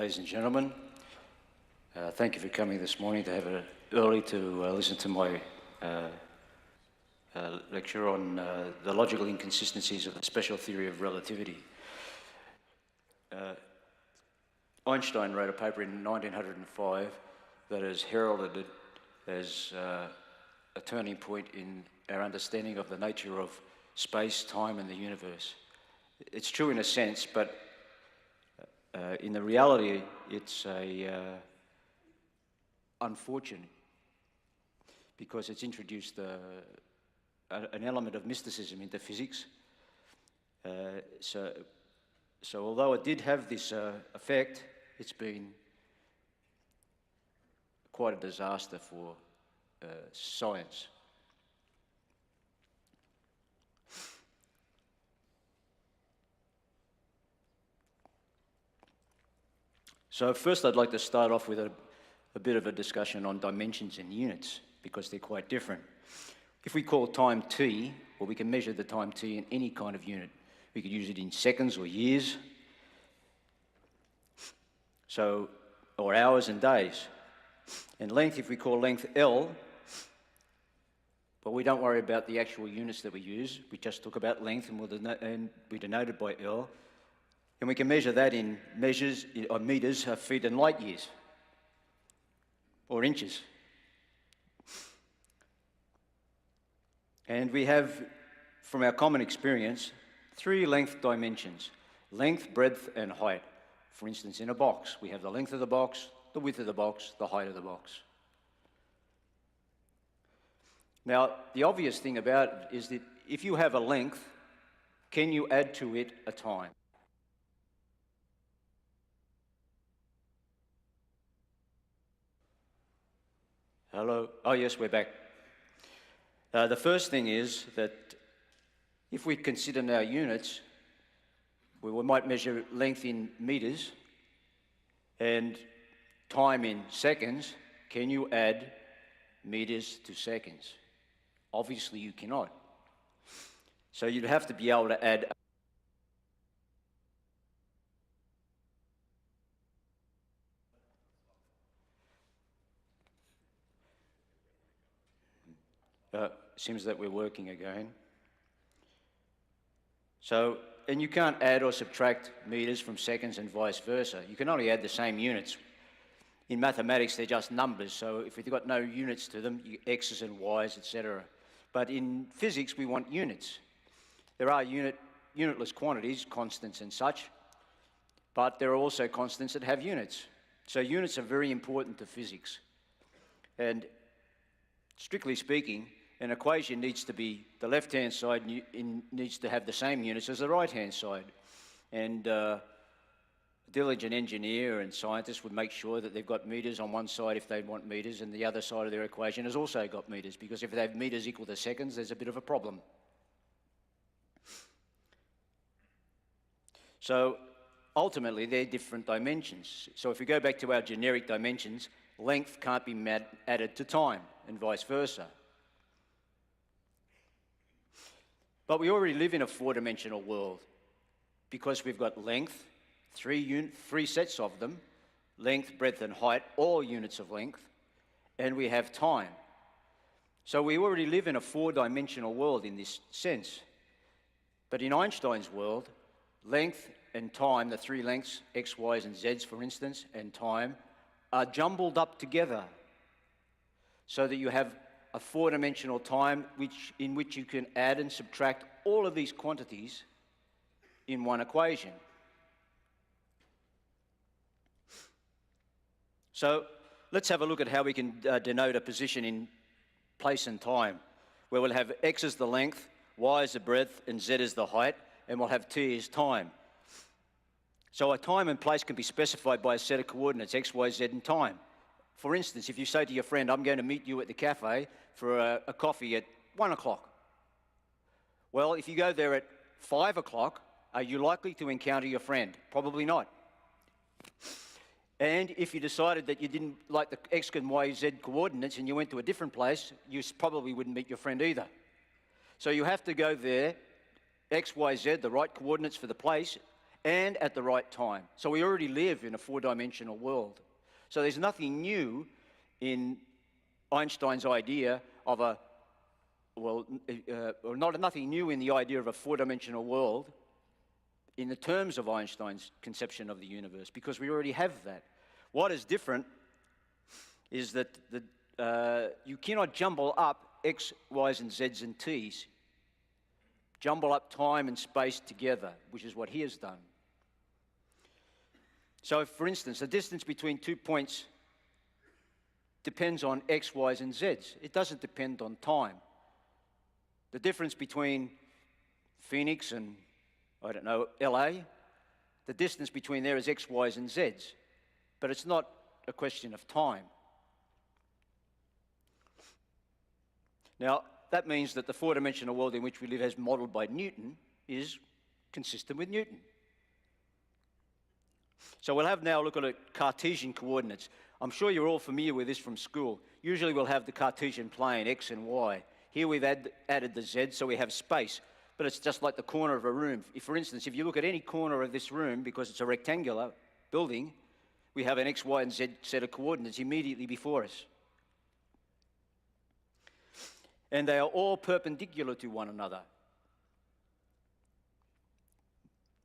ladies and gentlemen. Thank you for coming this morning to have it early to listen to my lecture on the logical inconsistencies of the special theory of relativity. Einstein wrote a paper in 1905 that is heralded as a turning point in our understanding of the nature of space, time, and the universe. It's true in a sense, but in the reality, it's unfortunate because it's introduced an element of mysticism into physics. So although it did have this effect, it's been quite a disaster for science. So first I'd like to start off with a bit of a discussion on dimensions and units, because they're quite different. If we call time t, well, we can measure the time t in any kind of unit. We could use it in seconds or years, or hours and days. And length, if we call length L, but we don't worry about the actual units that we use. We just talk about length, and we denote it by L. And we can measure that in meters, feet, and light years, or inches. And we have, from our common experience, 3 length dimensions: length, breadth, and height. For instance, in a box, we have the length of the box, the width of the box, the height of the box. Now, the obvious thing about it is that if you have a length, can you add to it a time? Hello? Oh, yes, we're back. The first thing is that if we consider now units, we might measure length in meters and time in seconds. Can you add meters to seconds? Obviously, you cannot. So you'd have to be able to add seems that we're working again. So, and you can't add or subtract meters from seconds and vice versa. You can only add the same units. In mathematics, they're just numbers, so if you've got no units to them, x's and y's, etc. But in physics, we want units. There are unitless quantities, constants and such, but there are also constants that have units. So units are very important to physics. And strictly speaking, an equation needs to be, the left-hand side needs to have the same units as the right-hand side. And a diligent engineer and scientist would make sure that they've got meters on one side if they want meters, and the other side of their equation has also got meters, because if they have meters equal to seconds, there's a bit of a problem. So ultimately, they're different dimensions. So if we go back to our generic dimensions, length can't be added to time, and vice versa. But we already live in a 4-dimensional world because we've got length, three sets of them, length, breadth, and height, all units of length, and we have time. So we already live in a 4-dimensional world in this sense. But in Einstein's world, length and time, the 3 lengths, x, y's, and z's, for instance, and time, are jumbled up together so that you have a 4-dimensional time in which you can add and subtract all of these quantities in one equation. So let's have a look at how we can denote a position in place and time, where we'll have x as the length, y as the breadth, and z as the height, and we'll have t as time. So a time and place can be specified by a set of coordinates, x, y, z, and time. For instance, if you say to your friend, I'm going to meet you at the cafe for a coffee at 1 o'clock. Well, if you go there at 5 o'clock, are you likely to encounter your friend? Probably not. And if you decided that you didn't like the x and y, z coordinates and you went to a different place, you probably wouldn't meet your friend either. So you have to go there, x, y, z, the right coordinates for the place, and at the right time. So we already live in a four-dimensional world. So there's nothing new in Einstein's idea of nothing new in the idea of a four-dimensional world in the terms of Einstein's conception of the universe, because we already have that. What is different is that you cannot jumble up X, Y's, and Z's and T's. Jumble up time and space together, which is what he has done. So, for instance, the distance between 2 points depends on X, Y's, and Z's. It doesn't depend on time. The difference between Phoenix and, I don't know, LA, the distance between there is X, Y's, and Z's. But it's not a question of time. Now, that means that the four-dimensional world in which we live, as modelled by Newton, is consistent with Newton. So we'll have now a look at Cartesian coordinates. I'm sure you're all familiar with this from school. Usually we'll have the Cartesian plane, X and Y. Here we've added the Z, so we have space. But it's just like the corner of a room. For instance, if you look at any corner of this room, because it's a rectangular building, we have an X, Y, and Z set of coordinates immediately before us. And they are all perpendicular to one another.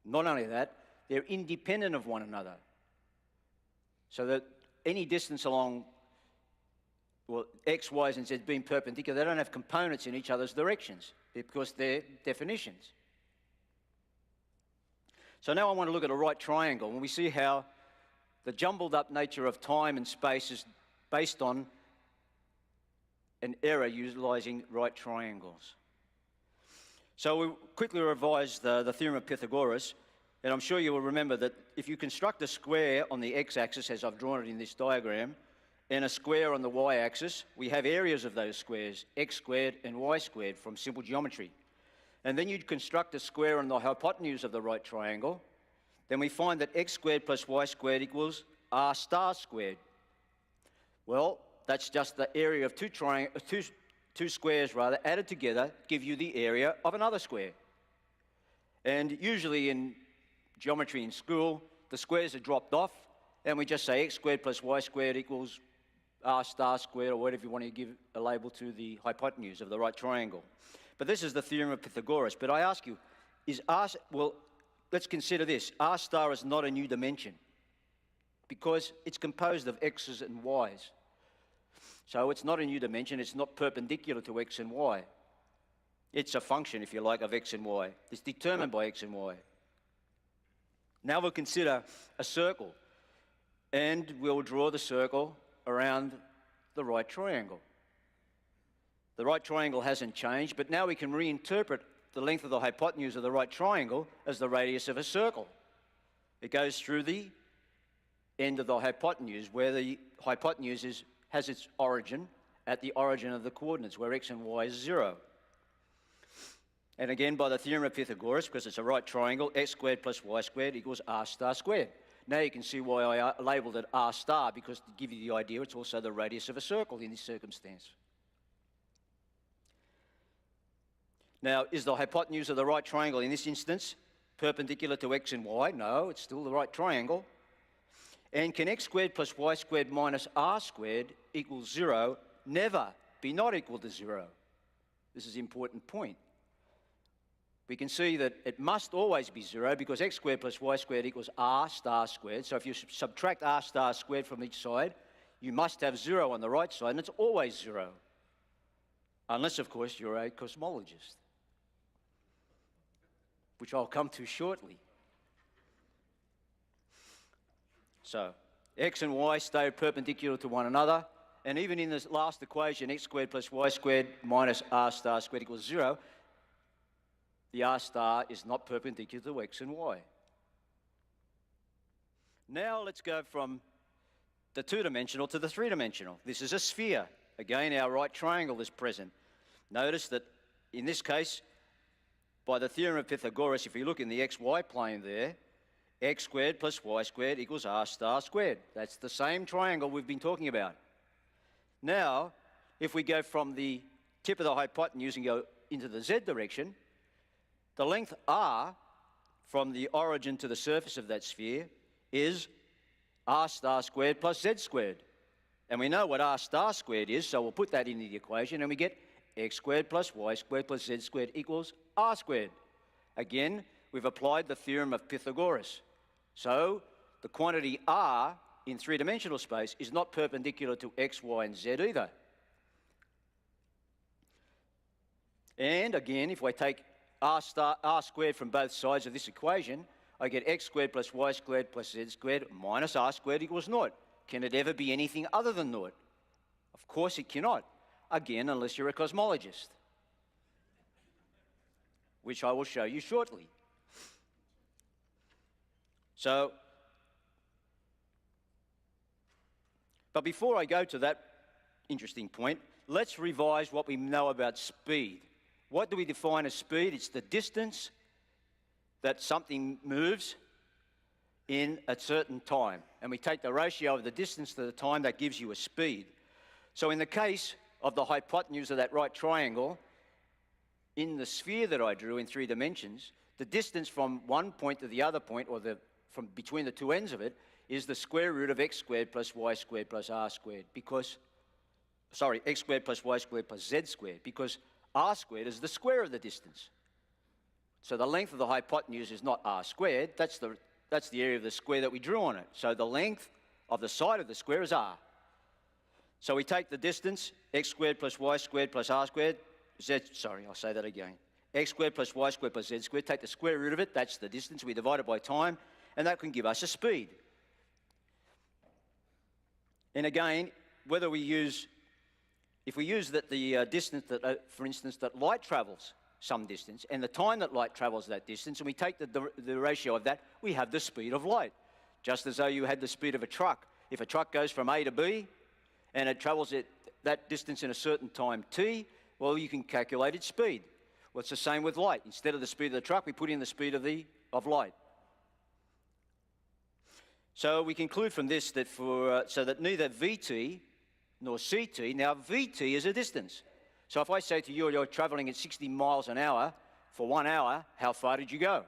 Not only that, they're independent of one another. So that any distance along, well, X, Y's, and Z being perpendicular, they don't have components in each other's directions because they're definitions. So now I want to look at a right triangle, and we see how the jumbled up nature of time and space is based on an error utilizing right triangles. So we quickly revise the theorem of Pythagoras, and I'm sure you will remember that if you construct a square on the x-axis, as I've drawn it in this diagram, and a square on the y-axis, we have areas of those squares, x squared and y squared, from simple geometry. And then you'd construct a square on the hypotenuse of the right triangle, then we find that x squared plus y squared equals r star squared. Well, that's just the area of two squares added together give you the area of another square. And usually in geometry in school, the squares are dropped off, and we just say x squared plus y squared equals r star squared, or whatever you want to give a label to the hypotenuse of the right triangle. But this is the theorem of Pythagoras. But I ask you, let's consider this. R star is not a new dimension because it's composed of x's and y's. So it's not a new dimension, it's not perpendicular to x and y. It's a function, if you like, of x and y. It's determined by x and y. Now we'll consider a circle, and we'll draw the circle around the right triangle. The right triangle hasn't changed, but now we can reinterpret the length of the hypotenuse of the right triangle as the radius of a circle. It goes through the end of the hypotenuse, where the hypotenuse has its origin at the origin of the coordinates, where x and y is 0. And again, by the theorem of Pythagoras, because it's a right triangle, x squared plus y squared equals r star squared. Now you can see why I labelled it r star, because to give you the idea, it's also the radius of a circle in this circumstance. Now, is the hypotenuse of the right triangle in this instance perpendicular to x and y? No, it's still the right triangle. And can x squared plus y squared minus r squared equal 0 never be not equal to 0? This is an important point. We can see that it must always be 0 because x squared plus y squared equals r star squared. So if you subtract r star squared from each side, you must have 0 on the right side, and it's always 0. Unless, of course, you're a cosmologist, which I'll come to shortly. So x and y stay perpendicular to one another, and even in this last equation, x squared plus y squared minus r star squared equals 0, the r star is not perpendicular to x and y. Now let's go from the two-dimensional to the three-dimensional. This is a sphere. Again, our right triangle is present. Notice that in this case, by the theorem of Pythagoras, if you look in the xy plane there, x squared plus y squared equals r star squared. That's the same triangle we've been talking about. Now, if we go from the tip of the hypotenuse and go into the z direction, the length r from the origin to the surface of that sphere is r star squared plus z squared. And we know what r star squared is, so we'll put that into the equation and we get x squared plus y squared plus z squared equals r squared. Again, we've applied the theorem of Pythagoras. So the quantity r in three-dimensional space is not perpendicular to x, y, and z either. And again, if I take r squared from both sides of this equation, I get x squared plus y squared plus z squared minus r squared equals naught. Can it ever be anything other than naught? Of course it cannot. Again, unless you're a cosmologist, which I will show you shortly. But before I go to that interesting point, let's revise what we know about speed. What do we define as speed? It's the distance that something moves in a certain time. And we take the ratio of the distance to the time that gives you a speed. So in the case of the hypotenuse of that right triangle, in the sphere that I drew in 3 dimensions, the distance from one point to the other point, or from between the two ends of it, is the square root of x squared plus y squared plus r squared, because, sorry, x squared plus y squared plus z squared, because r squared is the square of the distance. So the length of the hypotenuse is not r squared, that's the area of the square that we drew on it. So the length of the side of the square is r. So we take the distance, x squared plus y squared plus r squared, I'll say that again. X squared plus y squared plus z squared, take the square root of it, that's the distance, we divide it by time, and that can give us a speed. And again, if we use that the distance that, for instance, that light travels some distance, and the time that light travels that distance, and we take the ratio of that, we have the speed of light. Just as though you had the speed of a truck. If a truck goes from A to B, and it travels that distance in a certain time t, well, you can calculate its speed. Well, it's the same with light. Instead of the speed of the truck, we put in the speed of light. So we conclude from this that so that neither VT nor CT, now VT is a distance. So if I say to you, you're traveling at 60 miles an hour for 1 hour, how far did you go?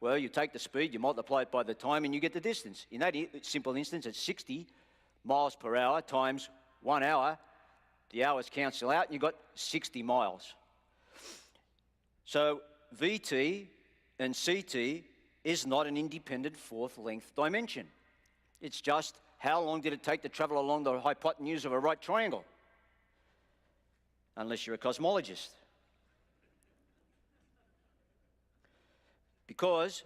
Well, you take the speed, you multiply it by the time, and you get the distance. In that simple instance, it's 60 miles per hour times 1 hour. The hours cancel out, and you've got 60 miles. So VT and CT is not an independent fourth length dimension. It's just how long did it take to travel along the hypotenuse of a right triangle? Unless you're a cosmologist. Because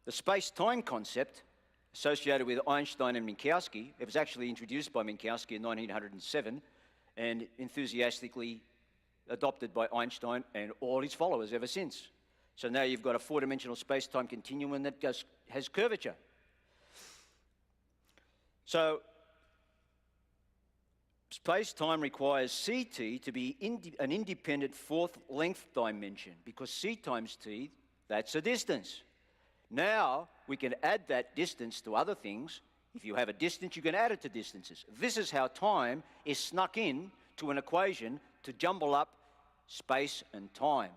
the space-time concept associated with Einstein and Minkowski, it was actually introduced by Minkowski in 1907 and enthusiastically adopted by Einstein and all his followers ever since. So now you've got a four-dimensional space-time continuum that has curvature. So space-time requires CT to be an independent fourth length dimension, because C times T, that's a distance. Now we can add that distance to other things. If you have a distance, you can add it to distances. This is how time is snuck in to an equation to jumble up space and time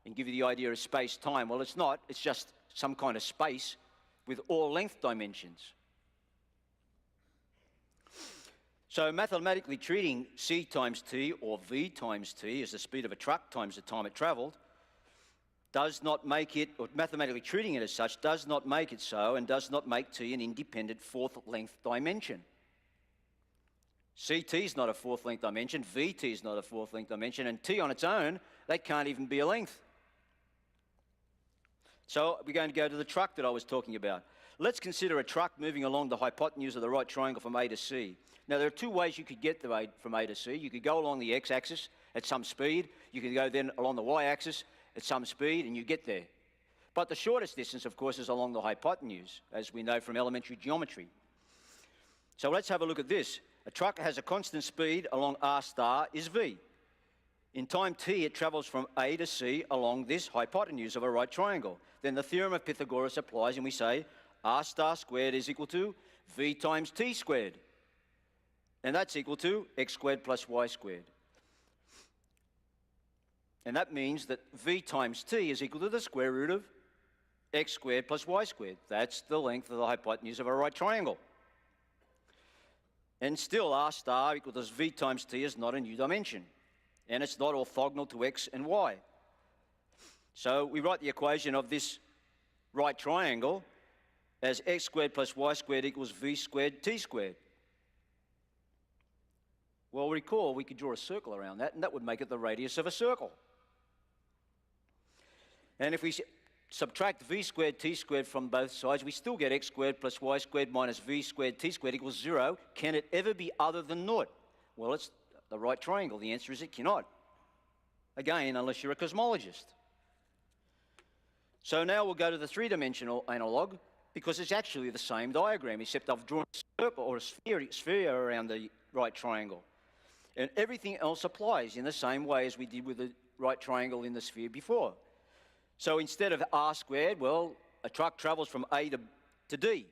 and give you the idea of space-time. Well, it's not. It's just some kind of space with all length dimensions. So mathematically treating C times T or V times T as the speed of a truck times the time it traveled does not make it, or mathematically treating it as such, does not make it so, and does not make T an independent fourth length dimension. CT is not a fourth length dimension, VT is not a fourth length dimension, and T on its own, they can't even be a length. So we're going to go to the truck that I was talking about. Let's consider a truck moving along the hypotenuse of the right triangle from A to C. Now, there are two ways you could get from A to C. You could go along the x-axis at some speed. You could go then along the y-axis at some speed, and you get there. But the shortest distance, of course, is along the hypotenuse, as we know from elementary geometry. So let's have a look at this. A truck has a constant speed along r star is v. In time t, it travels from A to C along this hypotenuse of a right triangle. Then the theorem of Pythagoras applies, and we say r star squared is equal to v times t squared. And that's equal to x squared plus y squared. And that means that v times t is equal to the square root of x squared plus y squared. That's the length of the hypotenuse of a right triangle. And still r star equals v times t is not a new dimension. And it's not orthogonal to x and y. So we write the equation of this right triangle as x squared plus y squared equals v squared t squared. Well, recall we could draw a circle around that, and that would make it the radius of a circle. And if we subtract v squared t squared from both sides, we still get x squared plus y squared minus v squared t squared equals 0. Can it ever be other than naught? Well, it's the right triangle. The answer is it cannot. Again, unless you're a cosmologist. So now we'll go to the three-dimensional analog, because it's actually the same diagram, except I've drawn a circle or a sphere around the right triangle. And everything else applies in the same way as we did with the right triangle in the sphere before. So instead of r squared, well, a truck travels from A to D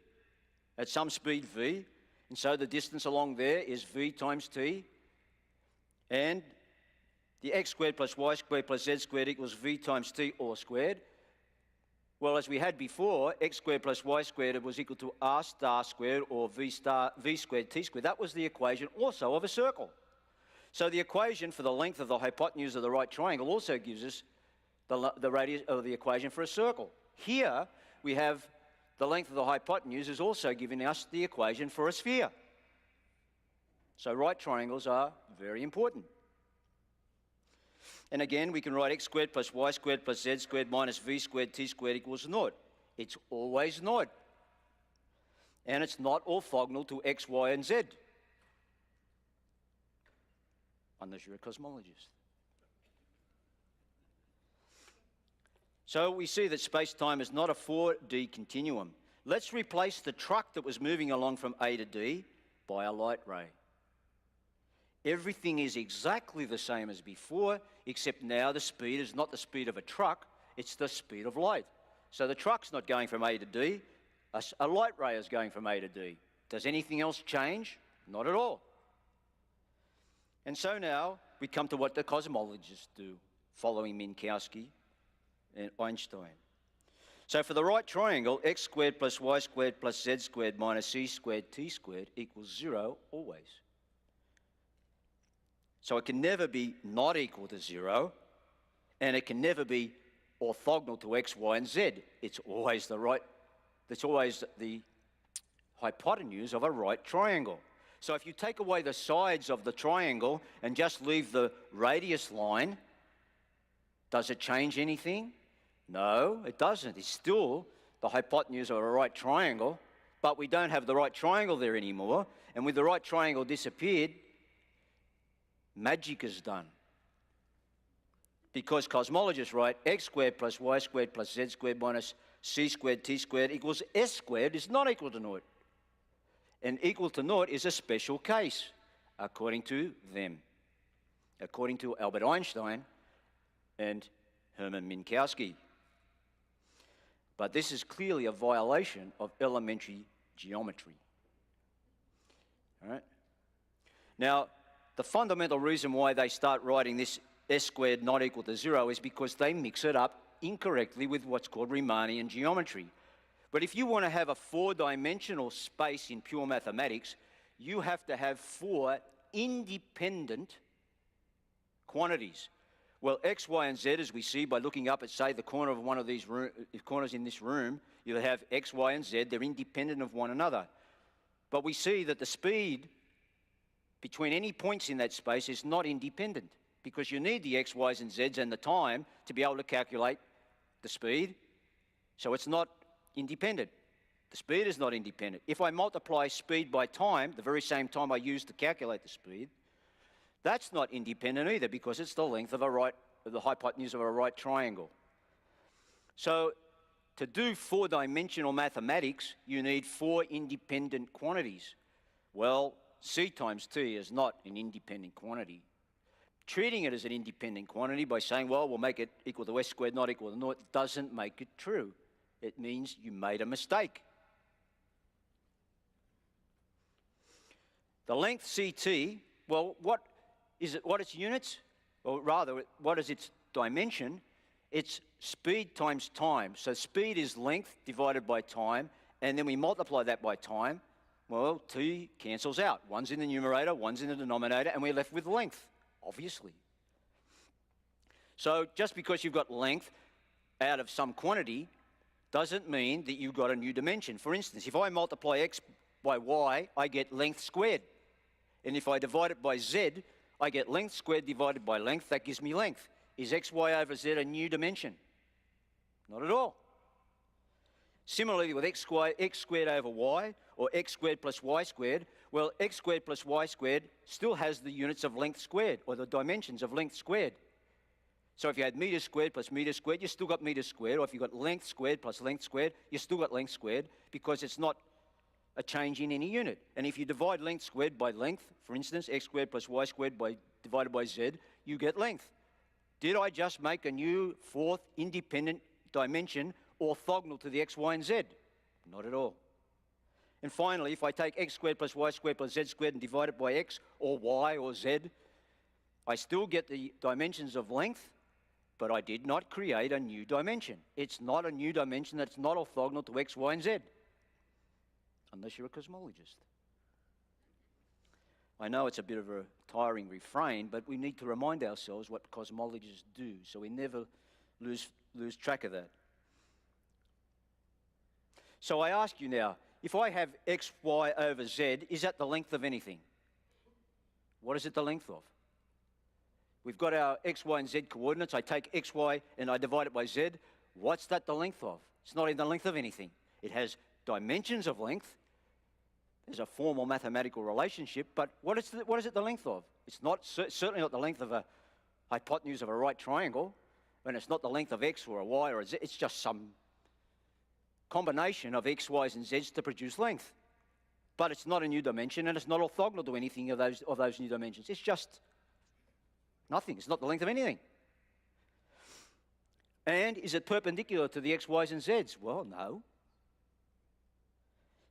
at some speed v, and so the distance along there is v times t, and the x squared plus y squared plus z squared equals v times t all squared. Well, as we had before, x squared plus y squared was equal to r star squared or v squared t squared. That was the equation also of a circle. So the equation for the length of the hypotenuse of the right triangle also gives us the radius of the equation for a circle. Here we have the length of the hypotenuse is also giving us the equation for a sphere. So right triangles are very important. And again, we can write x squared plus y squared plus z squared minus v squared t squared equals naught. It's always naught. And it's not orthogonal to x, y, and z. Unless you're a cosmologist. So we see that space-time is not a 4D continuum. Let's replace the truck that was moving along from A to D by a light ray. Everything is exactly the same as before, except now the speed is not the speed of a truck, it's the speed of light. So the truck's not going from A to D, a light ray is going from A to D. Does anything else change? Not at all. And so now we come to what the cosmologists do, following Minkowski and Einstein. So for the right triangle, x squared plus y squared plus z squared minus c squared t squared equals 0 always. So it can never be not equal to 0, and it can never be orthogonal to x, y, and z. It's always the hypotenuse of a right triangle. So if you take away the sides of the triangle and just leave the radius line, does it change anything? No, it doesn't. It's still the hypotenuse of a right triangle, but we don't have the right triangle there anymore. And with the right triangle disappeared, magic is done. Because cosmologists write x squared plus y squared plus z squared minus c squared t squared equals s squared is not equal to naught. And equal to naught is a special case, according to them, according to Albert Einstein and Hermann Minkowski. But this is clearly a violation of elementary geometry. All right? Now, the fundamental reason why they start writing this s squared not equal to 0 is because they mix it up incorrectly with what's called Riemannian geometry. But if you want to have a four-dimensional space in pure mathematics, you have to have four independent quantities. Well, x, y, and z, as we see by looking up at, say, the corner of one of these corners in this room, you have x, y, and z. They're independent of one another. But we see that the speed between any points in that space is not independent, because you need the x, y's, and z's and the time to be able to calculate the speed. So it's not independent. The speed is not independent. If I multiply speed by time, the very same time I use to calculate the speed, that's not independent either, because it's the length of the hypotenuse of a right triangle. So to do four-dimensional mathematics, you need four independent quantities. Well, c times t is not an independent quantity. Treating it as an independent quantity by saying, well, we'll make it equal to s squared, not equal to naught, doesn't make it true. It means you made a mistake. The length ct, well, what is its units? Or rather, what is its dimension? It's speed times time. So speed is length divided by time, and then we multiply that by time. Well, t cancels out. One's in the numerator, one's in the denominator, and we're left with length, obviously. So just because you've got length out of some quantity doesn't mean that you've got a new dimension. For instance, if I multiply x by y, I get length squared. And if I divide it by z, I get length squared divided by length. That gives me length. Is xy over z a new dimension? Not at all. Similarly with x squared over y, or x squared plus y squared, well, x squared plus y squared still has the units of length squared, or the dimensions of length squared. So if you had meter squared plus meter squared, you still got meter squared, or if you got length squared plus length squared, you still got length squared, because it's not a change in any unit. And if you divide length squared by length, for instance, x squared plus y squared divided by z, you get length. Did I just make a new fourth independent dimension orthogonal to the x, y, and z? Not at all. And finally, if I take x squared plus y squared plus z squared and divide it by x or y or z, I still get the dimensions of length, but I did not create a new dimension. It's not a new dimension that's not orthogonal to x, y, and z, unless you're a cosmologist. I know it's a bit of a tiring refrain, but we need to remind ourselves what cosmologists do, so we never lose track of that. So I ask you now, if I have x, y over z, is that the length of anything? What is it the length of? We've got our x, y, and z coordinates. I take x, y, and I divide it by z. What's that the length of? It's not in the length of anything. It has dimensions of length. There's a formal mathematical relationship, but what is it the length of? It's not certainly not the length of a hypotenuse of a right triangle, and it's not the length of x or a y or a z. It's just some combination of x, y's, and z's to produce length. But it's not a new dimension, and it's not orthogonal to anything of those new dimensions. It's just nothing. It's not the length of anything. And is it perpendicular to the x, y's, and z's? Well, no.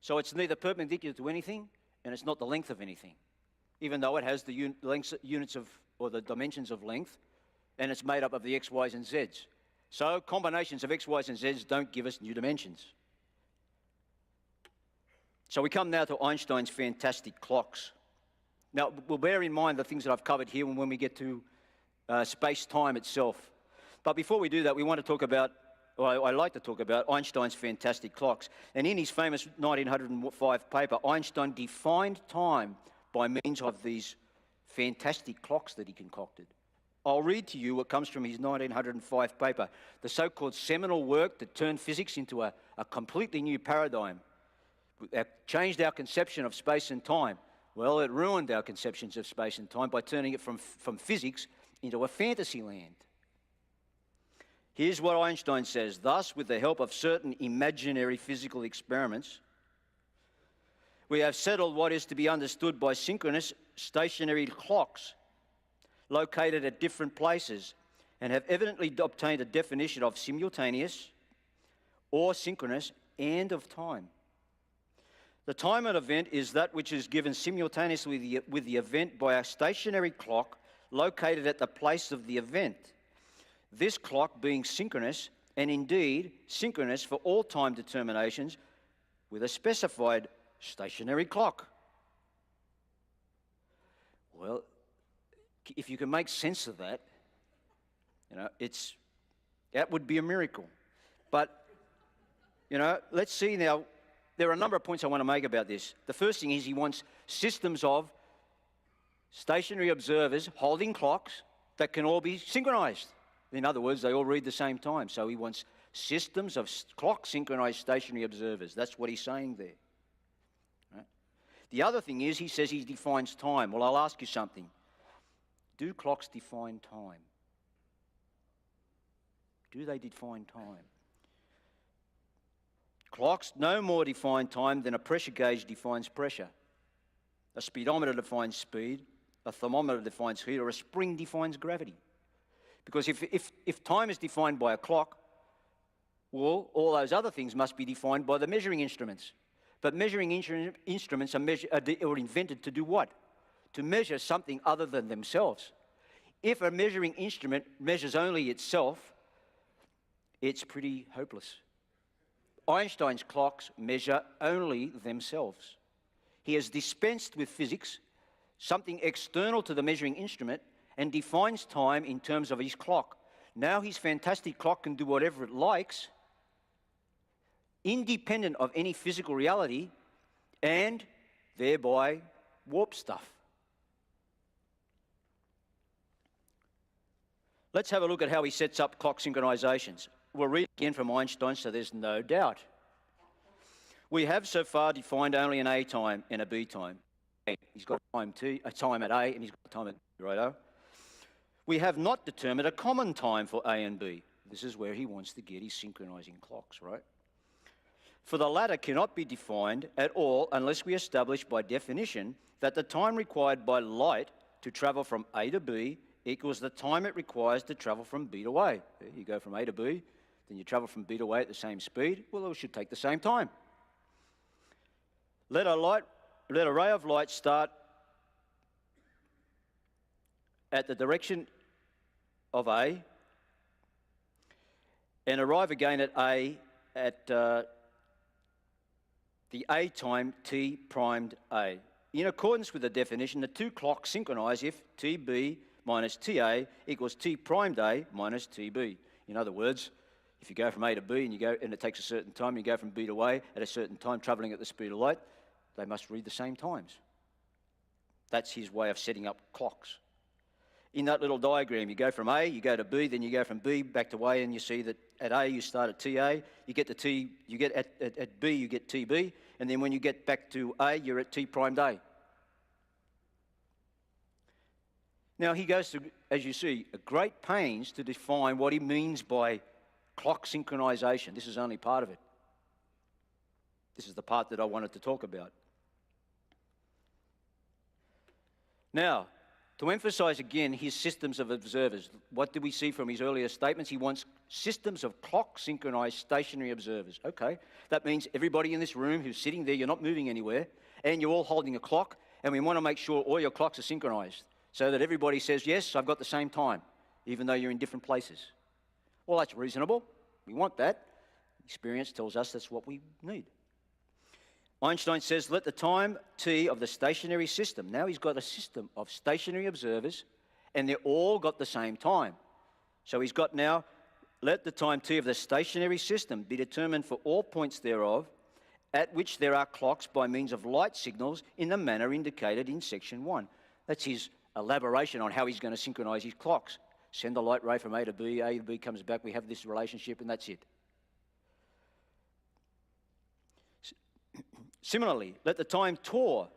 So it's neither perpendicular to anything, and it's not the length of anything, even though it has the units of, or the dimensions of length, and it's made up of the x, y's, and z's. So combinations of x, y's, and z's don't give us new dimensions. So we come now to Einstein's fantastic clocks. Now, we'll bear in mind the things that I've covered here when we get to space-time itself. But before we do that, we want to talk about, I like to talk about Einstein's fantastic clocks. And in his famous 1905 paper, Einstein defined time by means of these fantastic clocks that he concocted. I'll read to you what comes from his 1905 paper, the so-called seminal work that turned physics into a completely new paradigm. It changed our conception of space and time. Well, it ruined our conceptions of space and time by turning it from physics into a fantasy land. Here's what Einstein says: thus, with the help of certain imaginary physical experiments, we have settled what is to be understood by synchronous stationary clocks located at different places, and have evidently obtained a definition of simultaneous or synchronous and of time. The time of an event is that which is given simultaneously with the event by a stationary clock located at the place of the event. This clock being synchronous, and indeed synchronous for all time determinations, with a specified stationary clock. Well, if you can make sense of that, that would be a miracle. But, let's see now. There are a number of points I want to make about this. The first thing is he wants systems of stationary observers holding clocks that can all be synchronized. In other words, they all read the same time. So he wants systems of clock-synchronized stationary observers. That's what he's saying there. Right? The other thing is he says he defines time. Well, I'll ask you something. Do clocks define time? Do they define time? Clocks no more define time than a pressure gauge defines pressure. A speedometer defines speed, a thermometer defines heat, or a spring defines gravity. Because if time is defined by a clock, well, all those other things must be defined by the measuring instruments. But measuring instruments are invented to do what? To measure something other than themselves. If a measuring instrument measures only itself, It's pretty hopeless. Einstein's clocks measure only themselves. He has dispensed with physics, something external to the measuring instrument, and defines time in terms of his clock. Now his fantastic clock can do whatever it likes, independent of any physical reality, and thereby warp stuff. Let's have a look at how he sets up clock synchronizations. We'll read again from Einstein so there's no doubt. We have so far defined only an A time and a B time. He's got a time at A and he's got a time at B, righto? We have not determined a common time for A and B. This is where he wants to get his synchronizing clocks, right? For the latter cannot be defined at all unless we establish by definition that the time required by light to travel from A to B equals the time it requires to travel from B to A. You go from A to B, then you travel from B to A at the same speed. Well, it should take the same time. Let a ray of light start at the direction of A and arrive again at A at the A time t primed A. In accordance with the definition, the two clocks synchronize if TB minus TA equals T primed A minus TB. In other words, if you go from A to B and it takes a certain time, you go from B to A at a certain time, travelling at the speed of light, they must read the same times. That's his way of setting up clocks. In that little diagram, you go from A, you go to B, then you go from B back to A, and you see that at A you start at TA, you get to T, you get at B you get TB, and then when you get back to A, you're at T primed A. Now he goes to, as you see, a great pains to define what he means by clock synchronization. This is only part of it. This is the part that I wanted to talk about. Now, to emphasize again his systems of observers, what do we see from his earlier statements? He wants systems of clock synchronized stationary observers. Okay, that means everybody in this room who's sitting there, you're not moving anywhere, and you're all holding a clock, and we want to make sure all your clocks are synchronized so that everybody says, yes, I've got the same time, even though you're in different places. Well, that's reasonable. We want that. Experience tells us that's what we need. Einstein says, let the time t of the stationary system, now he's got a system of stationary observers, and they're all got the same time. So he's got now, let the time t of the stationary system be determined for all points thereof, at which there are clocks by means of light signals in the manner indicated in section 1. That's his elaboration on how he's going to synchronize his clocks. Send a light ray from A to B comes back, we have this relationship, and that's it. Similarly, let the time tau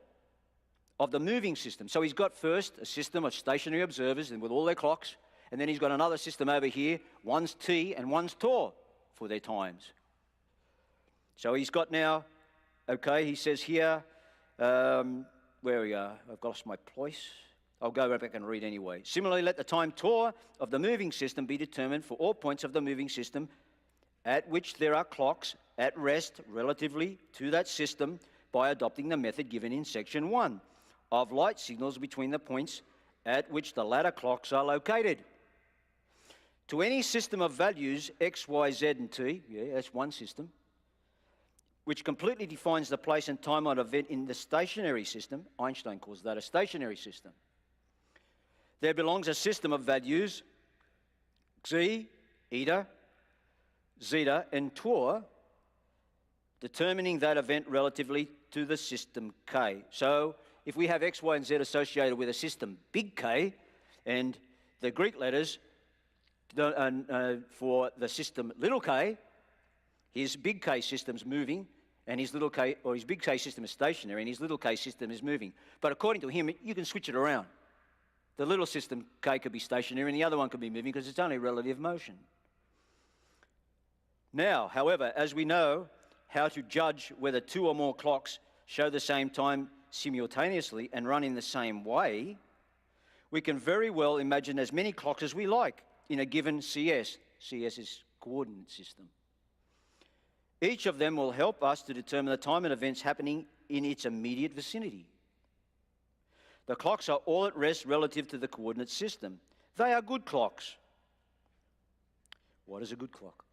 of the moving system. So he's got first a system of stationary observers and with all their clocks, and then he's got another system over here, one's T and one's tau for their times. So he's got now, okay, he says here, where we are, I've lost my place. I'll go back and read anyway. Similarly, let the time tau of the moving system be determined for all points of the moving system at which there are clocks at rest relatively to that system by adopting the method given in section 1 of light signals between the points at which the latter clocks are located. To any system of values x, y, z, and t, yeah, that's one system, which completely defines the place and time of an event in the stationary system, Einstein calls that a stationary system, there belongs a system of values xi, eta, zeta, and tau, determining that event relatively to the system K. So if we have X, Y, and Z associated with a system big K, and the Greek letters for the system little k, his big K system's moving, and his little k, or his big K system is stationary, and his little k system is moving. But according to him, you can switch it around. The little system K could be stationary, and the other one could be moving because it's only relative motion. Now, however, as we know how to judge whether two or more clocks show the same time simultaneously and run in the same way, we can very well imagine as many clocks as we like in a given CS. CS is coordinate system. Each of them will help us to determine the time and events happening in its immediate vicinity. The clocks are all at rest relative to the coordinate system. They are good clocks. What is a good clock?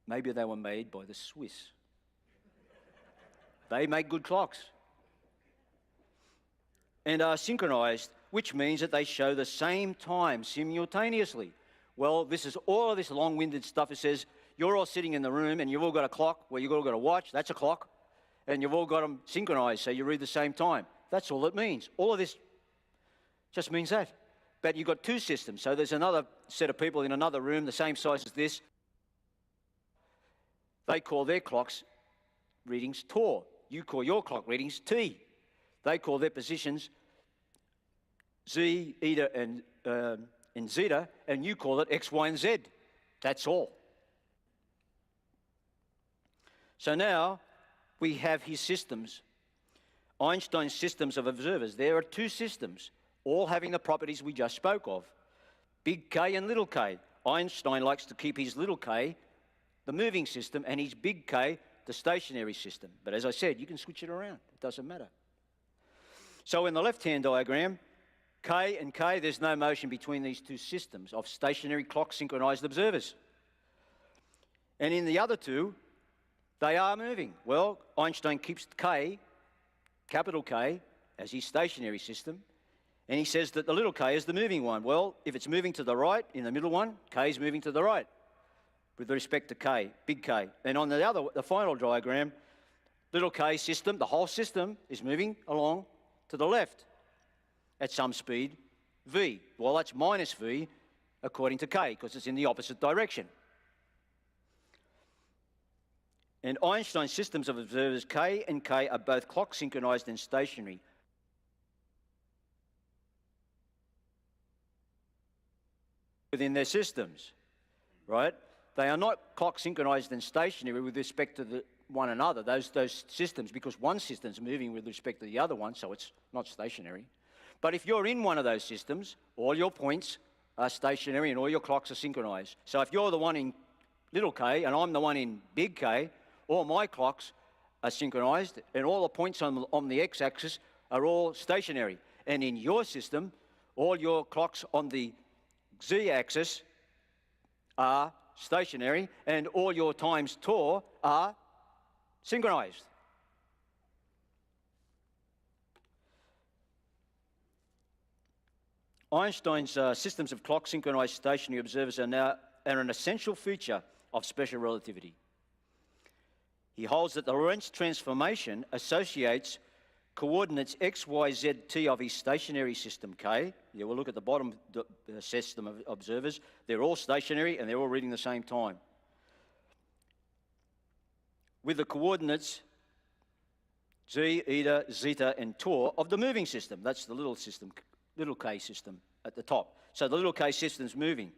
Maybe they were made by the Swiss. They make good clocks. And are synchronized, which means that they show the same time simultaneously. Well, all of this long-winded stuff. It says you're all sitting in the room and you've all got a clock where you've all got a watch. That's a clock. And you've all got them synchronized, so you read the same time. That's all it means. All of this just means that. But you've got two systems. So there's another set of people in another room, the same size as this. They call their clocks readings Tor. You call your clock readings T. They call their positions Z, Eta, and Zeta, and you call it X, Y, and Z. That's all. So now we have his systems, Einstein's systems of observers. There are two systems, all having the properties we just spoke of, big K and little k. Einstein likes to keep his little k, the moving system, and his big K, the stationary system. But as I said, you can switch it around. It doesn't matter. So in the left-hand diagram, K and K, there's no motion between these two systems of stationary clock synchronized observers. And in the other two, they are moving. Well, Einstein keeps K, capital K, as his stationary system, and he says that the little k is the moving one. Well, if it's moving to the right, in the middle one, K is moving to the right with respect to K, big K. And on the final diagram, little k system, the whole system is moving along to the left at some speed, v. Well, that's minus v according to k, because it's in the opposite direction. And Einstein's systems of observers K and K are both clock synchronized and stationary. Within their systems, right? They are not clock synchronized and stationary with respect to one another, those systems, because one system's moving with respect to the other one, so it's not stationary. But if you're in one of those systems, all your points are stationary and all your clocks are synchronized. So if you're the one in little k and I'm the one in big K, all my clocks are synchronized and all the points on the x-axis are all stationary. And in your system, all your clocks on the z-axis are stationary and all your times Tor are synchronized. Einstein's systems of clock synchronized stationary observers are an essential feature of special relativity. He holds that the Lorentz transformation associates coordinates x, y, z, t of his stationary system K. Yeah, we'll look at the bottom system of observers. They're all stationary and they're all reading the same time. With the coordinates z, eta, zeta, and Tor of the moving system. That's the little system, little k system at the top. So the little k system's moving,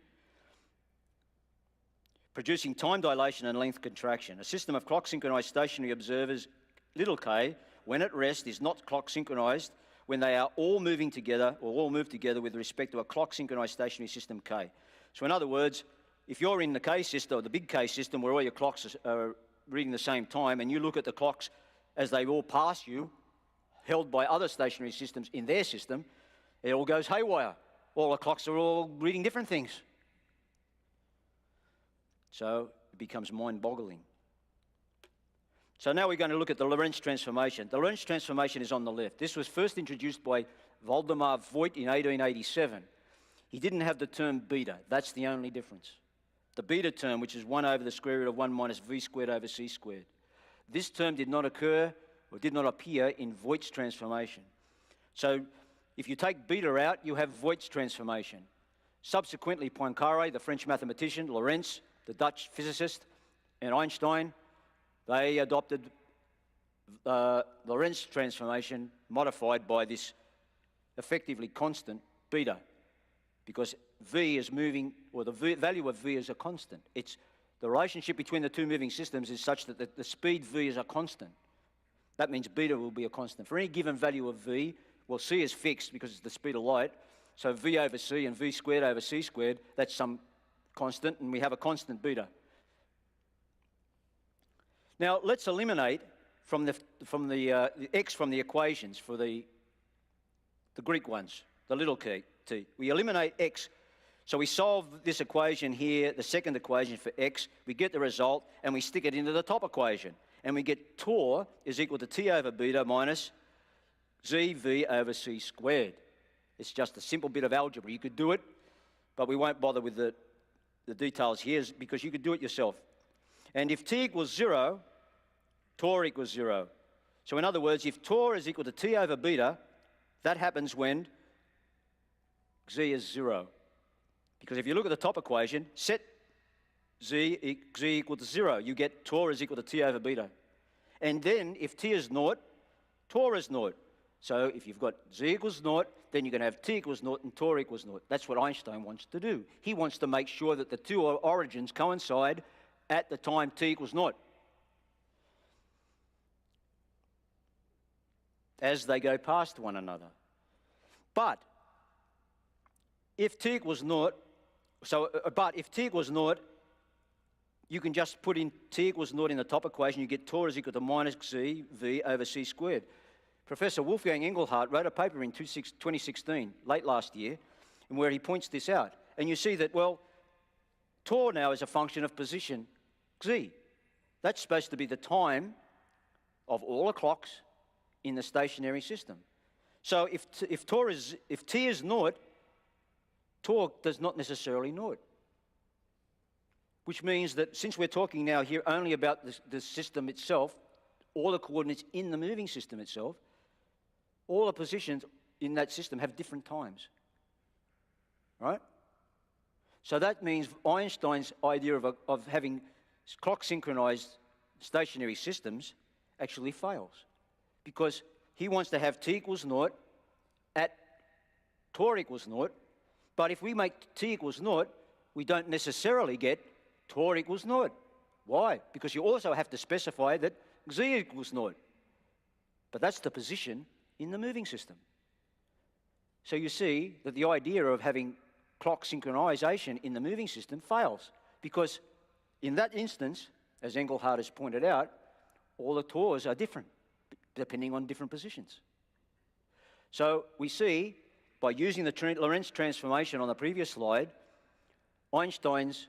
producing time dilation and length contraction. A system of clock synchronized stationary observers, little k, when at rest, is not clock synchronized when they are all moving together or all move together with respect to a clock synchronized stationary system K. So in other words, if you're in the K system or the big K system where all your clocks are reading the same time and you look at the clocks as they all pass you, held by other stationary systems in their system, it all goes haywire. All the clocks are all reading different things. So it becomes mind-boggling. So now we're going to look at the Lorentz transformation. The Lorentz transformation is on the left. This was first introduced by Waldemar Voigt in 1887. He didn't have the term beta. That's the only difference. The beta term, which is 1 over the square root of 1 minus v squared over c squared. This term did not occur or did not appear in Voigt's transformation. So if you take beta out, you have Voigt's transformation. Subsequently, Poincaré, the French mathematician, Lorentz, the Dutch physicist, and Einstein, they adopted Lorentz transformation modified by this effectively constant beta, because v is moving, or the value of v is a constant. It's the relationship between the two moving systems is such that the speed v is a constant. That means beta will be a constant. For any given value of v, well, c is fixed because it's the speed of light, so v over c and v squared over c squared, that's some constant, and we have a constant beta. Now, let's eliminate from the x from the equations for the Greek ones, the little k, t. We eliminate x So we solve this equation here, the second equation for x, we get the result, and we stick it into the top equation. And we get tau is equal to t over beta minus zv over c squared. It's just a simple bit of algebra. You could do it, but we won't bother with the details here because you could do it yourself. And if t equals 0, tau equals 0. So in other words, if tau is equal to t over beta, that happens when z is 0. Because if you look at the top equation, set z equal to 0, you get tau is equal to t over beta. And then if t is 0, tau is 0. So if you've got z equals 0, then you can have t equals 0 and tau equals 0. That's what Einstein wants to do. He wants to make sure that the two origins coincide at the time t equals 0. As they go past one another. But if t equals 0, if t equals 0, you can just put in t equals 0 in the top equation. You get tau is equal to minus z v over c squared. Professor Wolfgang Engelhardt wrote a paper in 2016, late last year, where he points this out. And you see that, well, tau now is a function of position z. That's supposed to be the time of all the clocks in the stationary system. So if t is 0, tau does not necessarily 0. Which means that since we're talking now here only about the system itself, all the coordinates in the moving system itself, all the positions in that system have different times. Right? So that means Einstein's idea of having clock synchronized stationary systems actually fails. Because he wants to have t equals 0 at tau equals 0, but if we make t equals 0, we don't necessarily get tau equals 0. Why? Because you also have to specify that z equals 0. But that's the position in the moving system. So you see that the idea of having clock synchronization in the moving system fails. Because in that instance, as Engelhardt has pointed out, all the taus are different, depending on different positions. So we see, by using the Lorentz transformation on the previous slide, Einstein's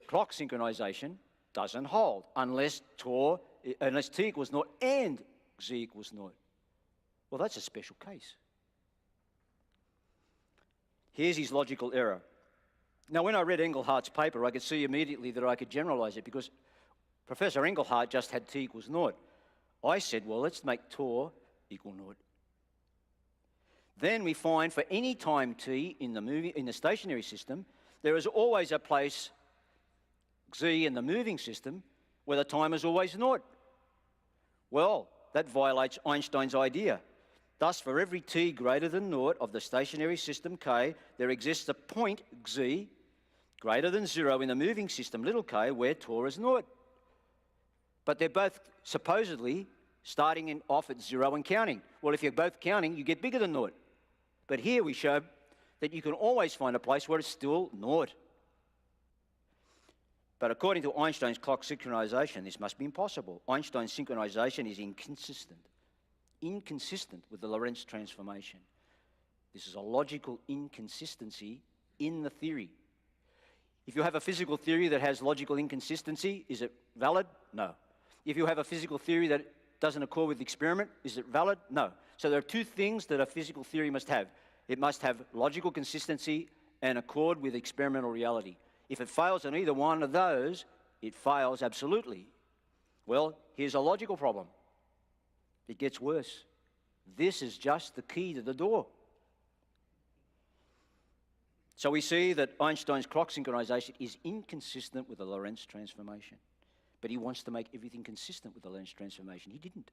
clock synchronization doesn't hold unless t equals 0 and z equals 0. Well, that's a special case. Here's his logical error. Now, when I read Engelhardt's paper, I could see immediately that I could generalize it because Professor Engelhardt just had t equals 0. I said, well, let's make tau equal 0. Then we find for any time t in the stationary system, there is always a place z in the moving system where the time is always 0. Well, that violates Einstein's idea. Thus, for every t greater than 0 of the stationary system k, there exists a point z greater than 0 in the moving system little k where tau is 0. But they're both supposedly starting off at 0 and counting. Well, if you're both counting, you get bigger than 0. But here we show that you can always find a place where it's still 0. But according to Einstein's clock synchronization, this must be impossible. Einstein's synchronization is inconsistent with the Lorentz transformation. This is a logical inconsistency in the theory. If you have a physical theory that has logical inconsistency, is it valid? No. If you have a physical theory that doesn't accord with the experiment, is it valid? No. So there are two things that a physical theory must have. It must have logical consistency and accord with experimental reality. If it fails on either one of those, it fails absolutely. Well, here's a logical problem. It gets worse. This is just the key to the door. So we see that Einstein's clock synchronization is inconsistent with the Lorentz transformation. But he wants to make everything consistent with the Lorentz transformation. He didn't.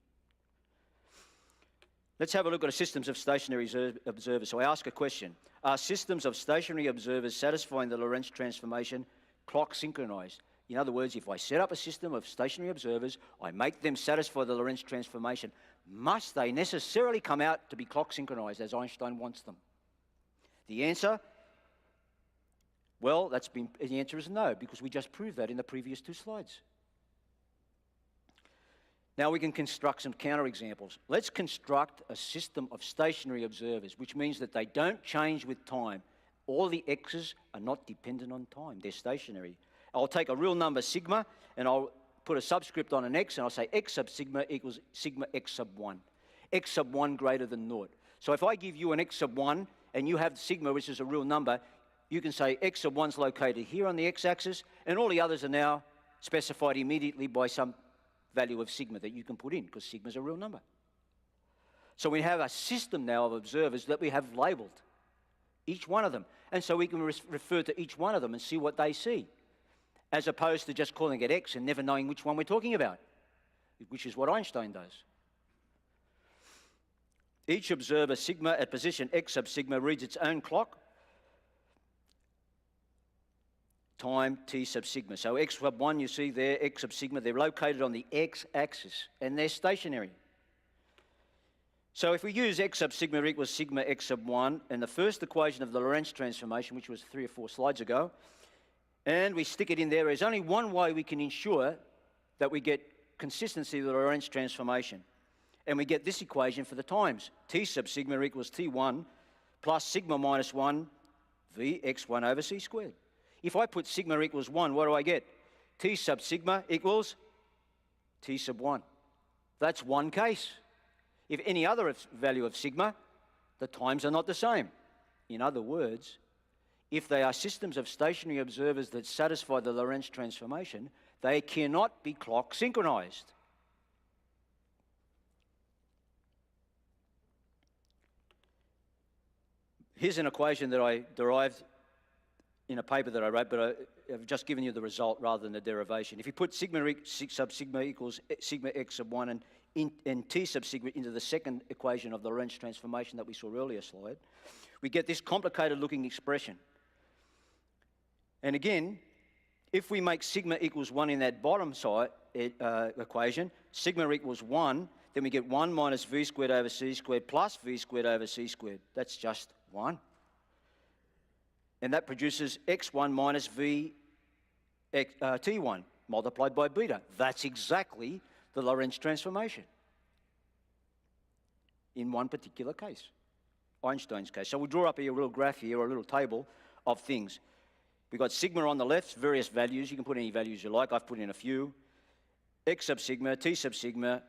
Let's have a look at systems of stationary observers. So I ask a question. Are systems of stationary observers satisfying the Lorentz transformation clock synchronized? In other words, if I set up a system of stationary observers, I make them satisfy the Lorentz transformation, must they necessarily come out to be clock synchronized as Einstein wants them? The answer, well, the answer is no, because we just proved that in the previous two slides. Now we can construct some counterexamples. Let's construct a system of stationary observers, which means that they don't change with time. All the x's are not dependent on time. They're stationary. I'll take a real number sigma, and I'll put a subscript on an x, and I'll say x sub sigma equals sigma x sub 1. X sub 1 greater than naught. So if I give you an x sub 1, and you have sigma, which is a real number, you can say x sub 1 is located here on the x-axis, and all the others are now specified immediately by some value of sigma that you can put in, because sigma is a real number. So we have a system now of observers that we have labelled, each one of them. And so we can refer to each one of them and see what they see, as opposed to just calling it x and never knowing which one we're talking about, which is what Einstein does. Each observer sigma at position x sub sigma reads its own clock, time t sub sigma. So x sub 1, you see there, x sub sigma, they're located on the x-axis, and they're stationary. So if we use x sub sigma equals sigma x sub 1, and the first equation of the Lorentz transformation, which was 3 or 4 slides ago, and we stick it in there, there's only one way we can ensure that we get consistency of the Lorentz transformation. And we get this equation for the times. T sub sigma equals T1 plus sigma minus 1 V x1 over c squared. If I put sigma equals 1, what do I get? T sub sigma equals T sub 1. That's one case. If any other value of sigma, the times are not the same. In other words, if they are systems of stationary observers that satisfy the Lorentz transformation, they cannot be clock synchronized. Here's an equation that I derived in a paper that I wrote, but I've just given you the result rather than the derivation. If you put sigma sub sigma equals sigma x sub 1 and t sub sigma into the second equation of the Lorentz transformation that we saw earlier slide, we get this complicated looking expression. And again, if we make sigma equals 1 in that bottom side equation, sigma equals 1, then we get 1 minus v squared over c squared plus v squared over c squared. That's just 1. And that produces x1 minus v t1 multiplied by beta. That's exactly the Lorentz transformation in one particular case, Einstein's case. So we'll draw up a little graph here, or a little table of things. We've got sigma on the left, various values. You can put any values you like. I've put in a few. X sub sigma, T sub sigma,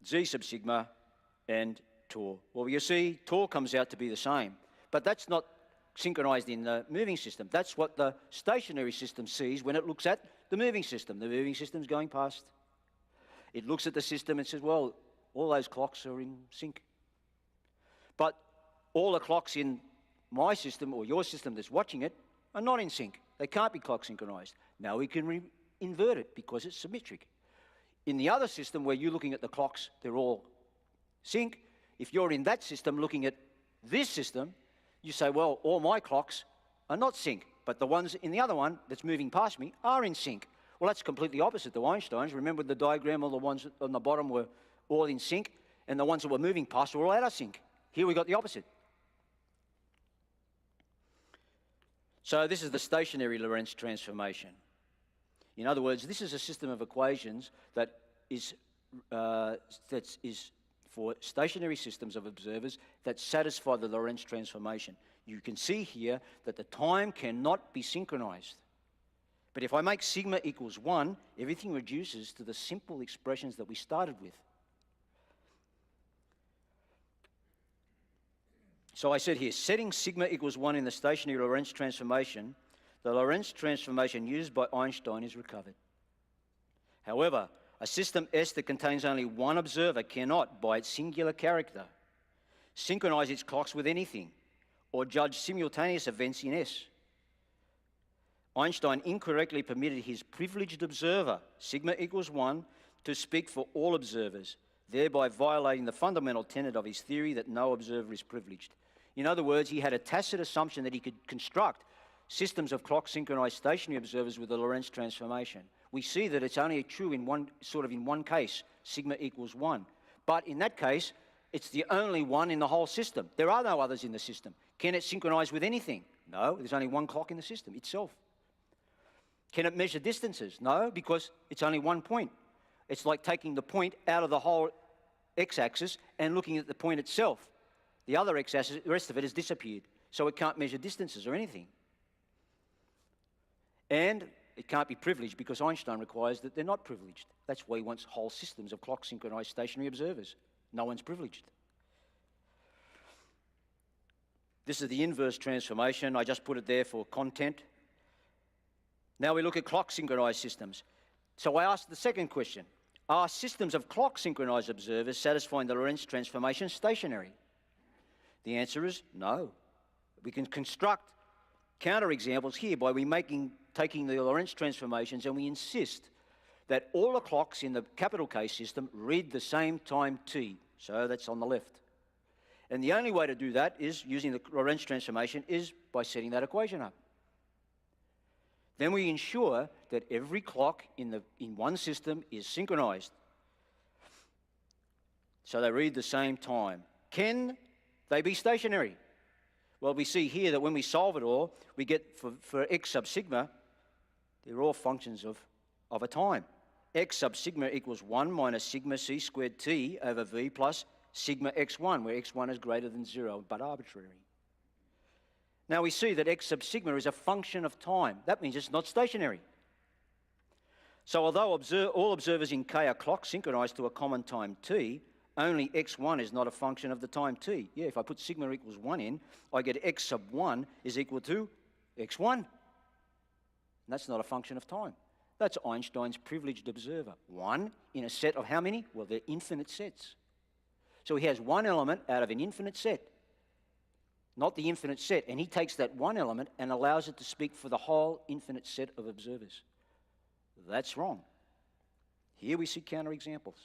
Z sub sigma, and tau. Well, you see, tau comes out to be the same. But that's not synchronized in the moving system. That's what the stationary system sees when it looks at the moving system. The moving system's going past. It looks at the system and says, well, all those clocks are in sync. But all the clocks in my system or your system that's watching it are not in sync. They can't be clock synchronized. Now we can invert it because it's symmetric. In the other system where you're looking at the clocks, they're all sync. If you're in that system looking at this system, you say, well, all my clocks are not sync, but the ones in the other one that's moving past me are in sync. Well, that's completely opposite to Einstein's. Remember the diagram, all the ones on the bottom were all in sync, and the ones that were moving past were all out of sync. Here we got the opposite. So this is the stationary Lorentz transformation. In other words, this is a system of equations that is for stationary systems of observers that satisfy the Lorentz transformation. You can see here that the time cannot be synchronized. But if I make sigma equals 1, everything reduces to the simple expressions that we started with. So I said here, setting sigma equals 1 in the stationary Lorentz transformation, the Lorentz transformation used by Einstein is recovered. However, a system S that contains only one observer cannot, by its singular character, synchronize its clocks with anything or judge simultaneous events in S. Einstein incorrectly permitted his privileged observer, sigma equals 1, to speak for all observers, thereby violating the fundamental tenet of his theory that no observer is privileged. In other words, he had a tacit assumption that he could construct systems of clock-synchronized stationary observers with the Lorentz transformation. We see that it's only true in one case, sigma equals 1. But in that case, it's the only one in the whole system. There are no others in the system. Can it synchronize with anything? No, there's only one clock in the system itself. Can it measure distances? No, because it's only one point. It's like taking the point out of the whole x-axis and looking at the point itself. The other x-axis, the rest of it has disappeared. so it can't measure distances or anything. And it can't be privileged because Einstein requires that they're not privileged. That's why he wants whole systems of clock-synchronized stationary observers. No one's privileged. This is the inverse transformation. I just put it there for content. Now we look at clock-synchronized systems. So I asked the second question. Are systems of clock-synchronized observers satisfying the Lorentz transformation stationary? The answer is no. We can construct counterexamples here by taking the Lorentz transformations, and we insist that all the clocks in the capital K system read the same time t. So that's on the left. And the only way to do that is using the Lorentz transformation is by setting that equation up. Then we ensure that every clock in one system is synchronized. So they read the same time. Can they be stationary? Well, we see here that when we solve it all, we get for x sub sigma, they're all functions of a time. X sub sigma equals 1 minus sigma c squared t over v plus sigma x1, where x1 is greater than 0, but arbitrary. Now we see that x sub sigma is a function of time. That means it's not stationary. So although all observers in K are clock synchronized to a common time t, only x1 is not a function of the time t. Yeah, if I put sigma equals 1 in, I get x sub 1 is equal to x1. And that's not a function of time. That's Einstein's privileged observer. 1 in a set of how many? Well, they're infinite sets. So he has one element out of an infinite set, not the infinite set, and he takes that one element and allows it to speak for the whole infinite set of observers. That's wrong. Here we see counterexamples.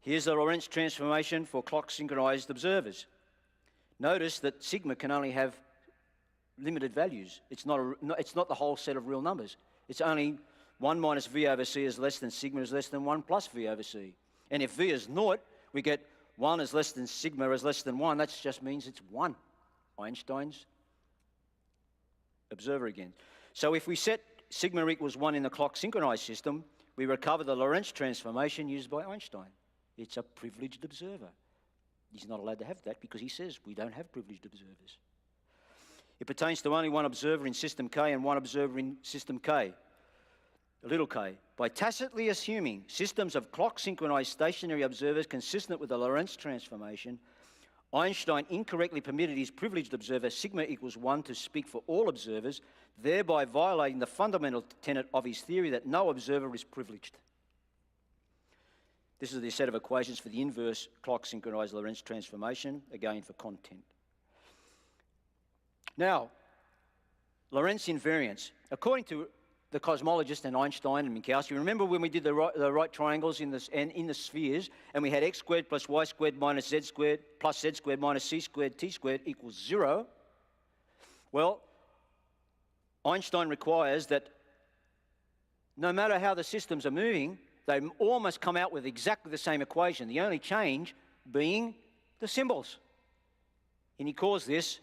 Here's the Lorentz transformation for clock-synchronized observers. Notice that sigma can only have limited values. It's not the whole set of real numbers. It's only 1 minus v over c is less than sigma is less than 1 plus v over c. And if v is 0, we get 1 is less than sigma is less than 1. That just means it's 1. Einstein's observer again. So if we set sigma equals 1 in the clock synchronized system, we recover the Lorentz transformation used by Einstein. It's a privileged observer. He's not allowed to have that because he says we don't have privileged observers. It pertains to only one observer in system K and one observer in system K, little k. By tacitly assuming systems of clock-synchronized stationary observers consistent with the Lorentz transformation, Einstein incorrectly permitted his privileged observer sigma equals 1 to speak for all observers, thereby violating the fundamental tenet of his theory that no observer is privileged. This is the set of equations for the inverse clock-synchronized Lorentz transformation, again for content. Now, Lorentz invariance. According to the cosmologists and Einstein and Minkowski, remember when we did the right triangles in the spheres, and we had x squared plus y squared minus z squared plus z squared minus c squared t squared equals 0? Well, Einstein requires that no matter how the systems are moving, they all must come out with exactly the same equation, the only change being the symbols. And he calls this,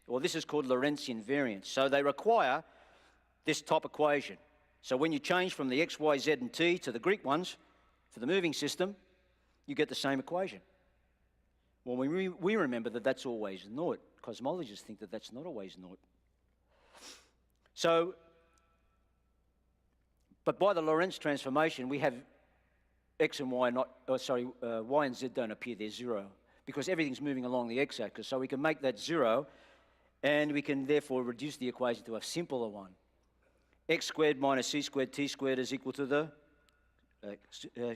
or this is called Lorentz invariance. So they require this top equation. So when you change from the x, y, z, and t to the Greek ones for the moving system, you get the same equation. Well, we remember that that's always naught. Cosmologists think that that's not always naught. So, but by the Lorentz transformation, we have x and y y and z don't appear, they're 0, because everything's moving along the x-axis. So we can make that 0, and we can therefore reduce the equation to a simpler one. X squared minus c squared t squared is equal to the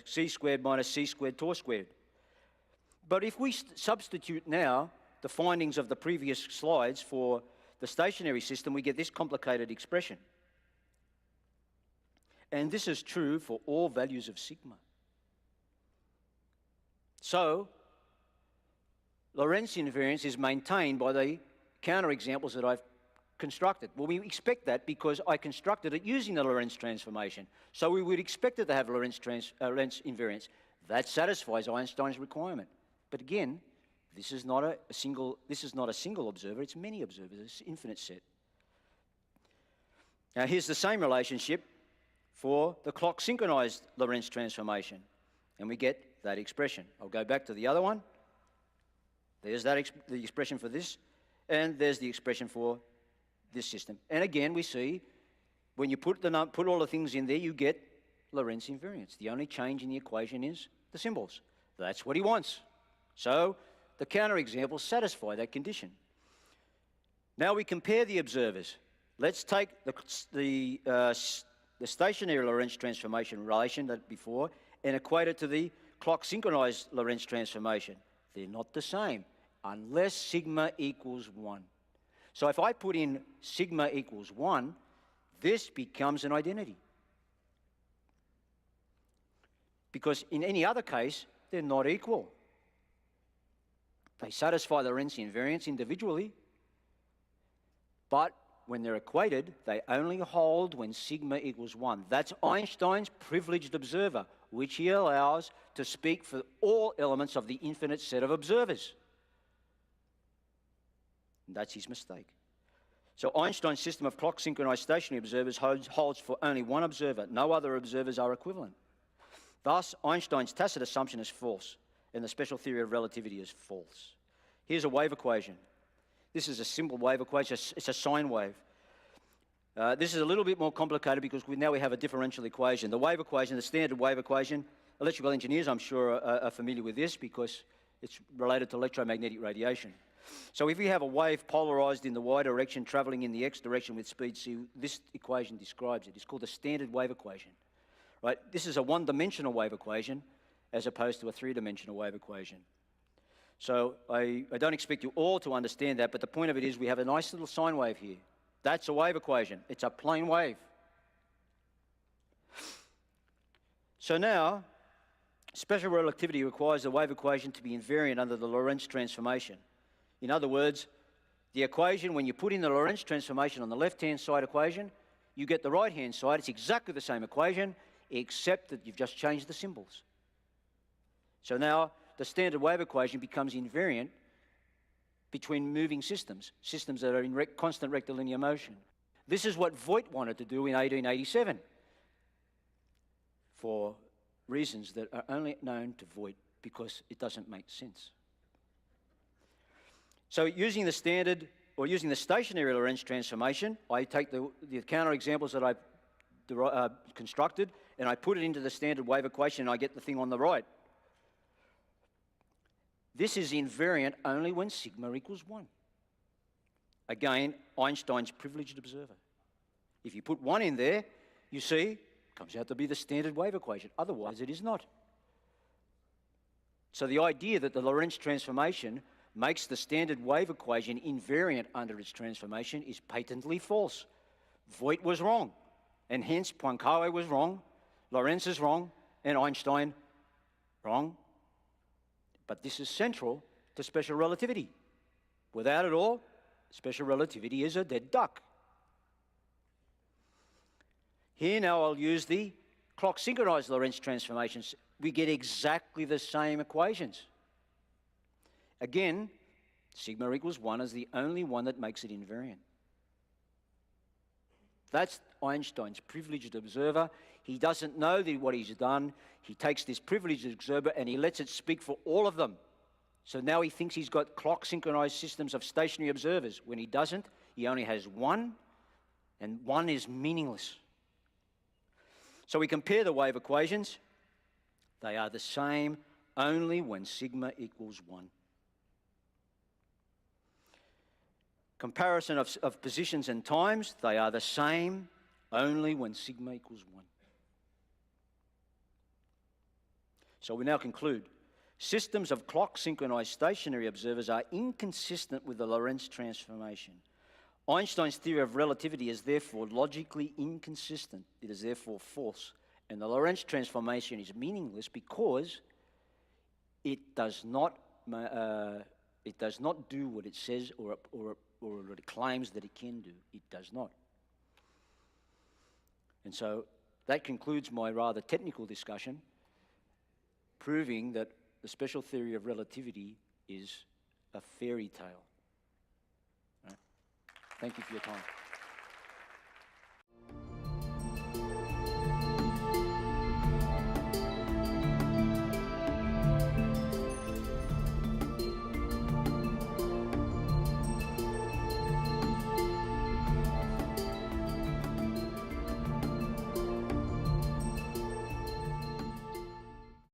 c squared minus c squared tau squared. But if we substitute now the findings of the previous slides for the stationary system, we get this complicated expression. And this is true for all values of sigma. So, Lorentz invariance is maintained by the counterexamples that I've constructed. Well, we expect that because I constructed it using the Lorentz transformation. So we would expect it to have Lorentz invariance. That satisfies Einstein's requirement. But again, this is not a single observer, it's many observers, it's an infinite set. Now here's the same relationship for the clock synchronized Lorentz transformation, and we get that expression. I'll go back to the other one. There's the expression for this. And there's the expression for this system. And again, we see when you put all the things in there, you get Lorentz invariance. The only change in the equation is the symbols. That's what he wants. So the counterexamples satisfy that condition. Now we compare the observers. Let's take the stationary Lorentz transformation relation that before and equate it to the clock synchronized Lorentz transformation. They're not the same unless sigma equals 1. So if I put in sigma equals 1, this becomes an identity. Because in any other case, they're not equal. They satisfy the Lorentz invariance individually, but when they're equated, they only hold when sigma equals 1. That's Einstein's privileged observer, which he allows to speak for all elements of the infinite set of observers. And that's his mistake. So Einstein's system of clock-synchronized stationary observers holds for only one observer. No other observers are equivalent. Thus, Einstein's tacit assumption is false, and the special theory of relativity is false. Here's a wave equation. This is a simple wave equation. It's a sine wave. This is a little bit more complicated because now we have a differential equation. The wave equation, the standard wave equation, electrical engineers, I'm sure, are familiar with this because it's related to electromagnetic radiation. So if we have a wave polarized in the y direction, traveling in the x direction with speed c, this equation describes it. It's called the standard wave equation. Right? This is a one-dimensional wave equation as opposed to a three-dimensional wave equation. So I don't expect you all to understand that, but the point of it is we have a nice little sine wave here. That's a wave equation. It's a plane wave. So now, special relativity requires the wave equation to be invariant under the Lorentz transformation. In other words, the equation, when you put in the Lorentz transformation on the left-hand side equation, you get the right-hand side. It's exactly the same equation, except that you've just changed the symbols. So now the standard wave equation becomes invariant between moving systems, systems that are in constant rectilinear motion. This is what Voigt wanted to do in 1887 for reasons that are only known to Voigt because it doesn't make sense. So using the standard, or using the stationary Lorentz transformation, I take the counterexamples that I've constructed and I put it into the standard wave equation and I get the thing on the right. This is invariant only when sigma equals 1. Again, Einstein's privileged observer. If you put 1 in there, you see, it comes out to be the standard wave equation. Otherwise, it is not. So the idea that the Lorentz transformation makes the standard wave equation invariant under its transformation is patently false. Voigt was wrong, and hence Poincaré was wrong, Lorentz is wrong, and Einstein wrong. But this is central to special relativity. Without it all, special relativity is a dead duck. Here now I'll use the clock-synchronized Lorentz transformations. We get exactly the same equations. Again, sigma equals 1 is the only one that makes it invariant. That's Einstein's privileged observer. He doesn't know what he's done. He takes this privileged observer and he lets it speak for all of them. So now he thinks he's got clock-synchronized systems of stationary observers. When he doesn't, he only has 1, and 1 is meaningless. So we compare the wave equations. They are the same only when sigma equals 1. Comparison of positions and times, they are the same only when sigma equals 1. So we now conclude. Systems of clock-synchronized stationary observers are inconsistent with the Lorentz transformation. Einstein's theory of relativity is therefore logically inconsistent. It is therefore false. And the Lorentz transformation is meaningless because it does not do what it says or what it claims that it can do. It does not. And so that concludes my rather technical discussion, proving that the special theory of relativity is a fairy tale. Right? Thank you for your time.